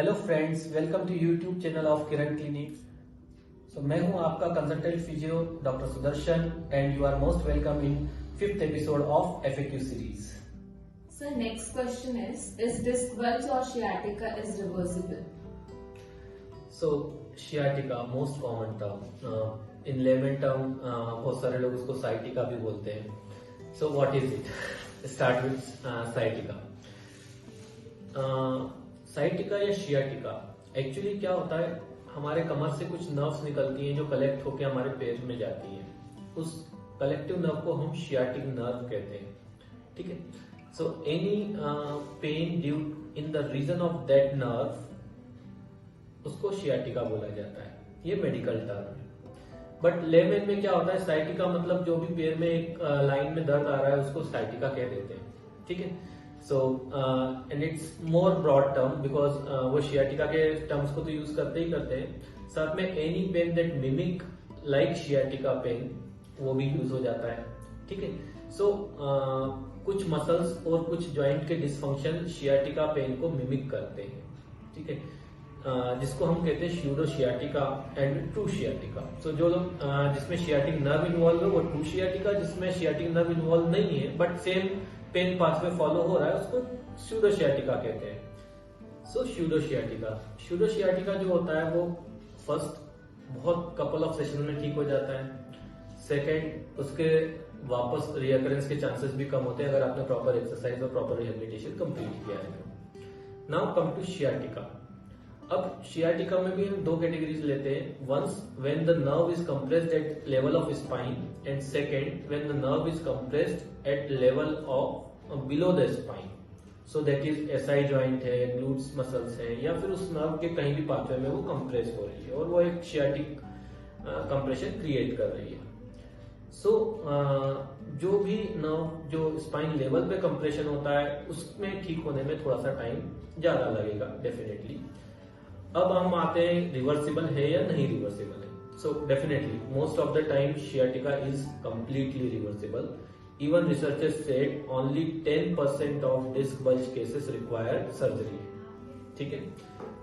Hello friends, welcome to YouTube channel of Kiran clinic. मैं हूं आपका consultant physio doctor Sudarshan and you are most welcome in 5th episode of FAQ series. So next question is disc bulge or sciatica is reversible? Sciatica most common term, in lemon term बहुत सारे लोग उसको sciatica भी बोलते हैं। So what is it? Start with sciatica. Sciatica या sciatica actually क्या होता है, हमारे कमर से कुछ नर्व्स निकलती हैं जो कलेक्ट होकर हमारे पैर में जाती हैं। उस कलेक्टिव नर्व को हम शियाटिक नर्व कहते हैं। ठीक है, so any pain due in the region of that nerve उसको शियाटिका बोला जाता है। ये मेडिकल टर्म है। बट लेमन में क्या होता है, साइटिका मतलब जो भी पैर में एक लाइन में दर्द आ रहा है उसको साइटिका कह देते हैं। ठीक है, so and it's more broad term because वो शियाटिका के टर्म्स को तो यूज करते ही करते हैं, साथ में any pain that mimic like sciatica pain वो भी यूज हो जाता है। ठीक है, सो कुछ मसल्स और कुछ जॉइंट के डिसफंक्शन शियाटिका पेन को मिमिक करते हैं। ठीक है, जिसको हम कहते हैं pseudo sciatica and true sciatica. So जो लोग जिसमें शियाटिक नर्व इन्वॉल्व है वो ट्रू शियाटिका, जिसमें शियाटिक नर्व इन्वॉल्व नहीं है but same pain pathway follow हो रहा है उसको स्यूडो शियाटिका कहते हैं। सो स्यूडो शियाटिका जो होता है वो फर्स्ट बहुत कपल ऑफ सेशन में ठीक हो जाता है। सेकेंड, उसके वापस रिकरेंस के चांसेस भी कम होते हैं अगर आपने प्रॉपर एक्सरसाइज और प्रॉपर रिहेबिलिटेशन कंप्लीट किया है। Now come to sciatica. अब शियाटिका में भी हम दो कैटेगरीज लेते हैं। Once when the nerve is compressed at level of spine and second when the nerve is compressed at level of below the spine. So that is SI joint है, glutes muscles है, या फिर उस nerve के कहीं भी pathway में वो कंप्रेस हो रही है और वो एक शियाटिक कंप्रेशन क्रिएट कर रही है। सो जो भी नर्व जो स्पाइन लेवल पे कंप्रेशन होता है उसमें ठीक होने में थोड़ा सा टाइम ज्यादा लगेगा डेफिनेटली। अब हम आते हैं रिवर्सिबल है या नहीं रिवर्सिबल है। So definitely most of the time sciatica is completely reversible. Even researchers said only 10% of disc bulge cases require surgery. ठीक है,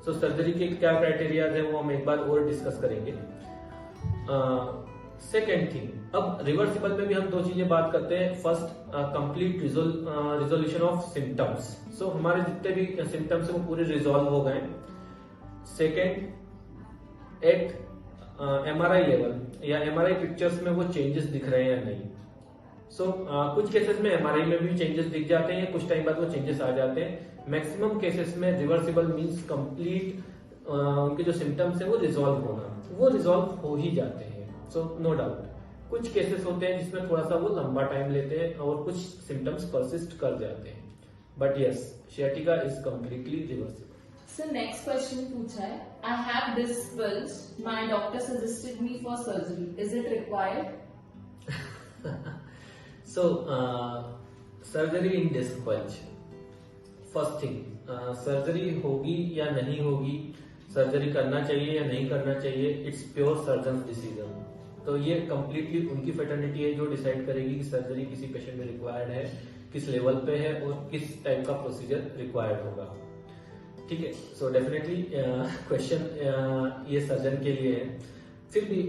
सो सर्जरी के क्या क्राइटेरिया है वो हम एक बार और डिस्कस करेंगे। सेकेंड थिंग, अब रिवर्सिबल में भी हम दो चीजें बात करते हैं। First, complete resolution of symptoms. So हमारे जितने भी सिम्टम्स है वो पूरे रिजोल्व हो गए। सेकेंड, एट MRI लेवल या MRI पिक्चर्स में वो चेंजेस दिख रहे हैं या नहीं। सो कुछ केसेस में MRI में भी चेंजेस दिख जाते हैं, कुछ टाइम बाद वो चेंजेस आ जाते हैं। मैक्सिमम केसेस में रिवर्सिबल मींस कंप्लीट उनके जो सिम्टम्स है वो रिजॉल्व होना, वो रिजॉल्व हो ही जाते हैं। सो नो डाउट कुछ केसेस होते हैं जिसमें थोड़ा सा वो लंबा टाइम लेते हैं और कुछ सिम्टम्स परसिस्ट कर जाते हैं, but yes sciatica is completely reversible. So next question पूछा है, I have disc bulge. My doctor suggested me for surgery. Is it required? So surgery in disc bulge. First thing, surgery होगी या नहीं होगी, surgery करना चाहिए या नहीं करना चाहिए, इट्स प्योर सर्जन डिसीजन। तो ये कंप्लीटली उनकी फेटर्निटी है जो डिसाइड करेगी कि सर्जरी किसी पेशेंट में रिक्वायर्ड है, किस लेवल पे है और किस टाइप का प्रोसीजर रिक्वायर्ड होगा। ठीक है, सो डेफिनेटली क्वेश्चन ये सर्जन के लिए है। फिर भी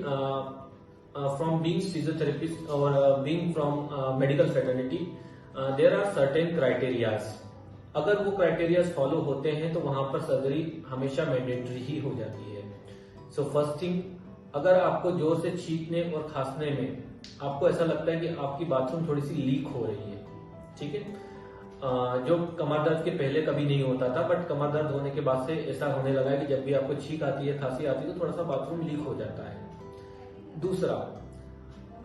फ्रॉम बीइंग फिजियोथेरेपिस्ट और being from medical fraternity there are certain criterias. अगर वो क्राइटेरियाज फॉलो होते हैं तो वहां पर सर्जरी हमेशा मैंडेटरी ही हो जाती है। सो फर्स्ट थिंग, अगर आपको जोर से छींकने और खांसने में आपको ऐसा लगता है कि आपकी बाथरूम थोड़ी सी लीक हो रही है, ठीक है, जो कमर दर्द के पहले कभी नहीं होता था बट कमर दर्द होने के बाद से ऐसा होने लगा है कि जब भी आपको छींक आती है, खांसी आती है तो थोड़ा सा बाथरूम लीक हो जाता है। दूसरा,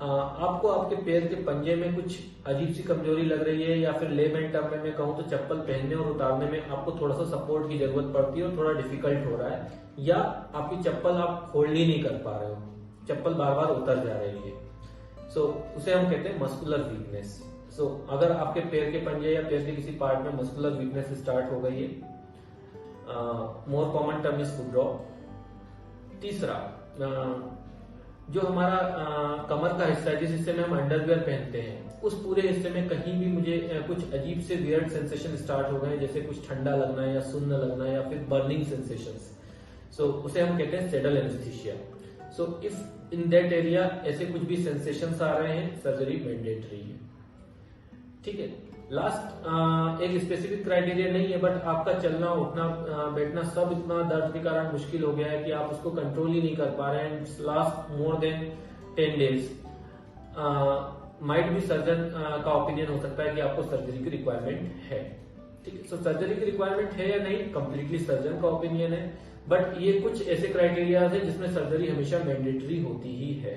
आपको आपके पैर के पंजे में कुछ अजीब सी कमजोरी लग रही है या फिर लेमन टर्म में मैं कहूँ तो चप्पल पहनने और उतारने में आपको थोड़ा सा सपोर्ट की जरूरत पड़ती है और थोड़ा डिफिकल्ट हो रहा है, या आपकी चप्पल आप होल्ड ही नहीं कर पा रहे हो, चप्पल बार बार उतर जा रही है। सो उसे हम कहते हैं मस्कुलर वीकनेस। सो अगर आपके पैर के पंजे या पैर के किसी पार्ट में मस्कुलर वीकनेस स्टार्ट हो गई है, more common term is foot drop. तीसरा, जो हमारा कमर का हिस्सा है जिस हिस्से में हम अंडरवियर पहनते हैं उस पूरे हिस्से में कहीं भी मुझे कुछ अजीब से वियर्ड सेंसेशन स्टार्ट हो गए, जैसे कुछ ठंडा लगना या सुन्न लगना या फिर बर्निंग सेंसेशंस, सो उसे हम कहते हैं saddle anaesthesia. So if in that area ऐसे कुछ भी सेंसेशंस आ रहे हैं, सर्जरी मैंडेटरी है। ठीक है। लास्ट एक स्पेसिफिक क्राइटेरिया नहीं है, बट आपका चलना उठना बैठना सब इतना दर्द के कारण मुश्किल हो गया है कि आप उसको कंट्रोल ही नहीं कर पा रहे हैं, last more than 10 days, might भी सर्जन का ओपिनियन हो सकता है कि आपको सर्जरी की रिक्वायरमेंट है। ठीक है। सो सर्जरी की रिक्वायरमेंट है या नहीं, कंप्लीटली सर्जन का ओपिनियन है, बट ये कुछ ऐसे क्राइटेरिया है जिसमें सर्जरी हमेशा मैंडेटरी होती ही है।